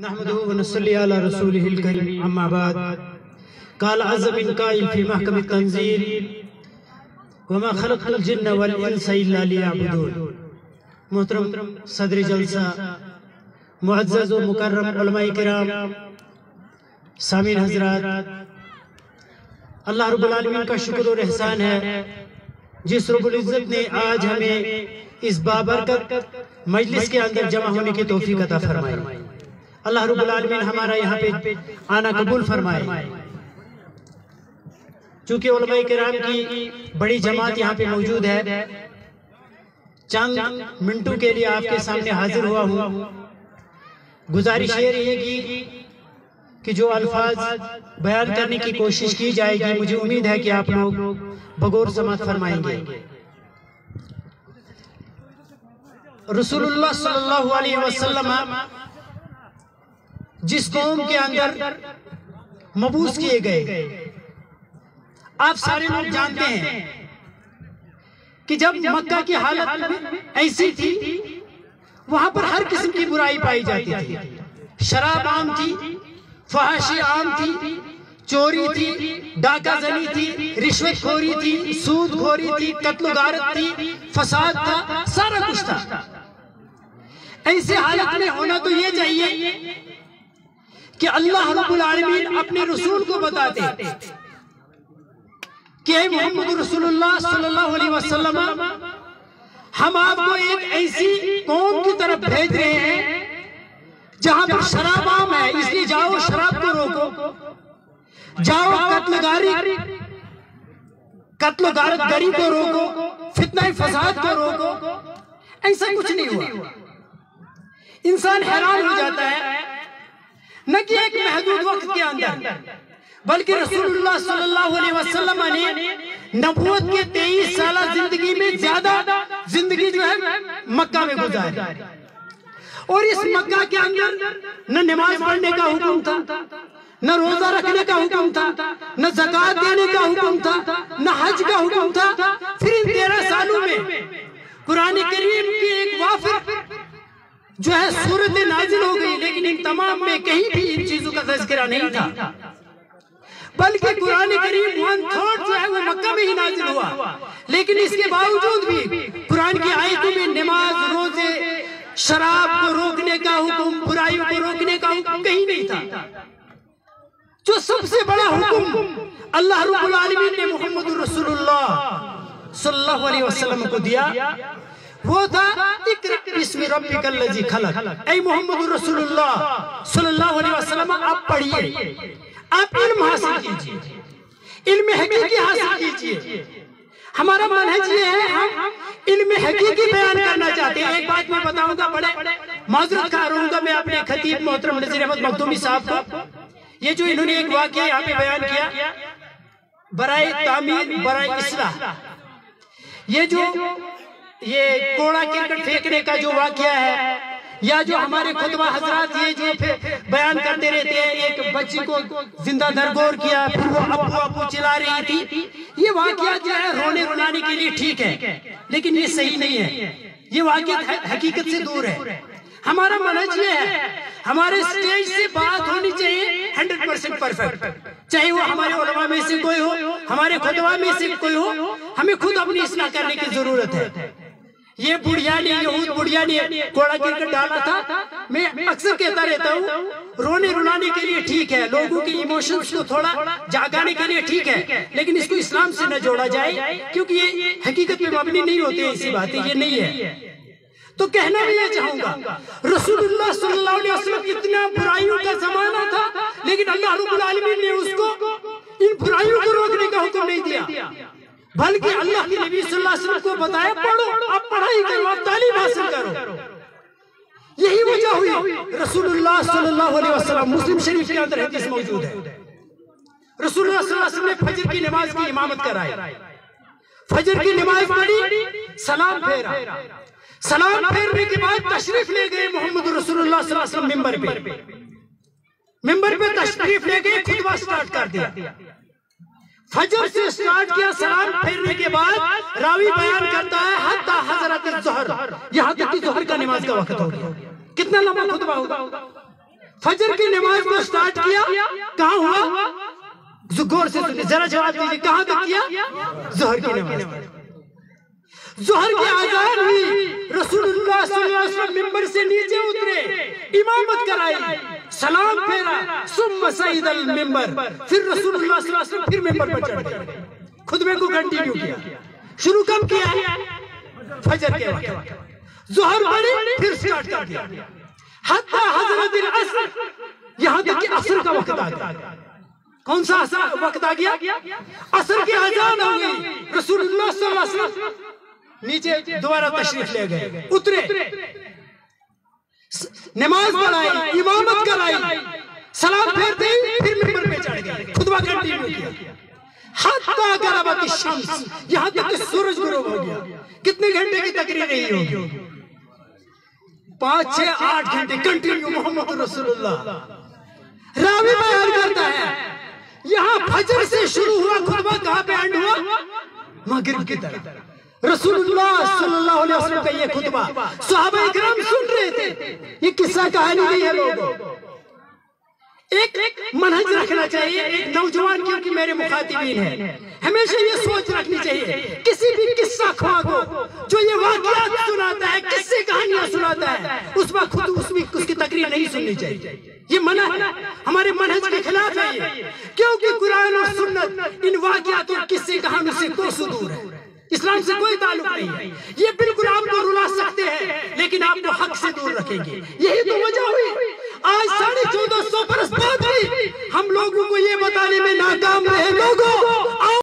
نحمده ونصلي على رسوله الكريم اما بعد قال عز من قائل في محكم التنزيل وما خلقت الجن والانس الا ليعبدون۔ محترم صدر جلسہ، معزز و مکرم علماء کرام، سامعین حضرات، اللہ رب العالمین کا شکر اور احسان ہے جس رب العزت نے آج ہمیں اس بابرکت مجلس کے اندر جمع ہونے کی توفیق عطا فرمائی۔ اللہ رب العالمین ہمارا یہاں پہ آنا قبول فرمائے۔ چونکہ علماء کرام کی بڑی جماعت یہاں پہ موجود ہے، چند منٹوں کے لیے آپ کے سامنے حاضر ہوا ہوں۔ گزارش یہ رہے گی کہ جو الفاظ بیان کرنے کی کوشش کی جائے گی، مجھے امید ہے کہ آپ لوگ بغور سماعت فرمائیں گے۔ رسول اللہ صلی اللہ علیہ وسلم جس قوم کے اندر مبعوث کیے گئے، آپ سارے لوگ جانتے ہیں کہ جب مکہ کی حالت ایسی تھی، وہاں پر ہر قسم کی برائی پائی جاتی تھی۔ شراب عام تھی، فحاشی عام تھی، چوری تھی، ڈاکہ زنی تھی، رشوت خوری تھی، سود خوری تھی، قتل و غارت تھی، فساد تھا، سارا کچھ تھا۔ ایسے حالت میں ہونا تو یہ چاہیے کہ اللہ رب العالمین اپنے رسول کو بتاتے کہ اے محمد رسول اللہ صلی اللہ علیہ وسلم، ہم آپ کو ایک ایسی قوم کی طرف بھیج رہے ہیں جہاں پر شراب عام ہے، اس لیے جاؤ شراب کو روکو، جاؤ قتل و غارت گری کو روکو، فتنہ فساد کو روکو۔ ایسا کچھ نہیں ہوا۔ انسان حیران ہو جاتا ہے، نہ کہ ایک محدود وقت کے اندر، بلکہ رسول اللہ صلی اللہ علیہ وسلم نے نبوت کے 23 سالہ زندگی میں زیادہ زندگی جو ہے مکہ میں گزاری، اور اس مکہ کے اندر نہ نماز پڑھنے کا حکم تھا، نہ روزہ رکھنے کا حکم تھا، نہ زکوٰۃ دینے کا حکم تھا، نہ حج کا حکم تھا۔ پھر ان 13 سالوں میں قرآن کریم کی ایک وافر جو ہے سورت نازل ہو گئی، لیکن ان تمام میں کہیں بھی ان چیزوں کا تذکرہ نہیں تھا، بلکہ قرآن کریم 1/3 جو ہے وہ مکہ میں ہی نازل ہوا۔ لیکن اس کے باوجود بھی قرآن کی آیتوں میں نماز، روزے، شراب کو روکنے کا حکم، برائیوں کو روکنے کا حکم کہیں نہیں تھا۔ جو سب سے بڑا حکم اللہ رب العالمین نے محمد رسول اللہ صلی اللہ علیہ وسلم کو دیا، وہ تھا اقرأ بسم ربک الذی خلق۔ اے محمد رسول اللہ صلی اللہ علیہ وسلم، آپ پڑھیے، آپ علم حاصل کیجئے، علم حقیقی حاصل کیجئے۔ ہمارا منہج یہ ہے، ہم علم حقیقی بیان کرنا چاہتے ہیں۔ ایک بات میں بتاؤں گا، بڑے معذرت خواہ رہوں گا میں اپنے خطیب محترم نذیر احمد مخدومی صاحب کو، یہ جو انہوں نے ایک واقعہ یہاں پہ بیان کیا، برائے تعمیر برائے اصلاح، یہ کوڑا کرکٹ پھینکنے کا جو واقعہ ہے، یا جو ہمارے خطبہ حضرات یہ جو بیان کرتے رہتے ہیں، ایک بچی کو زندہ درگور کیا، پھر وہ ابو چلا رہی تھی، یہ واقعہ جو ہے رونے رلانے کے لیے ٹھیک ہے، لیکن یہ صحیح نہیں ہے، یہ واقعہ حقیقت سے دور ہے۔ ہمارا منہج یہ ہے، ہمارے سٹیج سے بات ہونی چاہیے 100% پرفیکٹ، چاہے وہ ہمارے علماء میں سے کوئی ہو، ہمارے خطبہ میں سے کوئی ہو، ہمیں خود اپنی اصلاح کرنے کی ضرورت ہے۔ یہ بڑھیا نے، یہود بڑھیا نے کوڑا کرکٹ ڈالا تھا، میں اکثر کہتا رہتا ہوں، رونے رلانے کے لیے ٹھیک ہے، لوگوں کی ایموشنز کو تھوڑا جاگانے کے لیے ٹھیک ہے، لیکن اس کو اسلام سے نہ جوڑا جائے، کیونکہ یہ حقیقت میں مبنی نہیں ہوتے ہیں، ایسی باتیں یہ نہیں ہے۔ تو کہنا بھی یہ چاہوں گا، رسول اللہ صلی اللہ علیہ وسلم اتنا برائیوں کا زمانہ تھا، لیکن اللہ رب العالمین نے اس کو ان برائیوں کو روکنے کا حکم نہیں دیا، بلکہ اللہ کے نبی صلی اللہ علیہ وسلم کو بتایا پڑھو، آپ پڑھائی کرو، آپ تعلیم حاصل کرو۔ یہی وجہ ہوئی رسول اللہ صلی اللہ علیہ وسلم، مسلم شریف کے اندر حدیث موجود ہے، رسول اللہ صلی اللہ علیہ وسلم نے فجر کی نماز کی امامت کرائی، فجر کی نماز پڑھی، سلام پھیرا، سلام پھیرنے کے بعد تشریف لے گئے محمد رسول اللہ صلی اللہ علیہ وسلم ممبر پہ تشریف لے گئے، خطبہ سٹارٹ کر دیا، فجر سے سٹارٹ کیا، سلام پھیرنے کے بعد راوی بیان کرتا ہے حتی حضرت الظہر، یہاں تک کہ ظہر کا نماز کا وقت ہو گیا۔ کتنا لمبا خطبہ ہوگا؟ فجر کی نماز کو سٹارٹ کیا، کہاں ہوا؟ غور سے سنیں، ذرا جواب دیجیے، کہاں تک کیا؟ ظہر کی نماز۔ ظہر کی اذان ہوئی، رسول اللہ صلی اللہ علیہ وسلم ممبر سے نیچے اترے، امامت کرائی، سلام پھیرا، ثم صعد المنبر، پھر رسول اللہ صلی اللہ علیہ وسلم پھر ممبر پر چڑھ گئے، خطبے کو کنٹینیو کیا۔ شروع کب کیا؟ فجر کے وقت۔ ظہر پڑھی، پھر سٹارٹ کر دیا، حتی حضرت العصر، یہاں تک کہ عصر کا وقت آ گیا۔ کون سا وقت آ گیا؟ عصر کی اذان ہو گئی، رسول اللہ صلی اللہ علیہ وسلم نیچے دوبارہ تشریف لے گئے، اترے، نماز پڑھائی، امامت کرائی، سلام پھیرتے ہی پھر ممبر پہ چڑھ گئے، خطبہ کنٹینیو کیا، حتی غربت الشمس، یہاں تک کہ سورج غروب ہو گیا۔ کتنے گھنٹے کی تقریر رہی ہوگی؟ 5 6 8 گھنٹے کنٹینیو محمد رسول اللہ۔ راوی بیان کرتا ہے یہاں فجر سے شروع ہوا خطبہ، کہاں پہ اینڈ ہوا؟ مغرب کی طرف۔ رسول اللہ صلی اللہ علیہ وسلم کا یہ خطبہ صحابہ اکرام سن رہے تھے۔ یہ قصہ کہانی نہیں ہے لوگوں، ایک منہج رکھنا چاہیے ایک نوجوان، کیونکہ میرے مخاطبین ہیں، ہمیشہ یہ سوچ رکھنی چاہیے کسی بھی قصہ خواہ کو جو یہ واقعات سناتا ہے، قصے کہانیاں سناتا ہے، اس وقت خود اس کی تقریر نہیں سننی چاہیے۔ یہ منع ہمارے منہج کے خلاف ہے یہ، کیونکہ قرآن اور سنت ان واقعات اور قصے کہانیوں سے کوسوں دور ہے، اسلام سے کوئی تعلق نہیں ہے۔ یہ بالکل آپ کو رلا سکتے ہیں لیکن آپ کو حق سے دور رکھیں گے۔ یہی تو وجہ ہوئی آج 1450 برس بعد بھی ہم لوگوں کو یہ بتانے میں ناکام رہے، لوگوں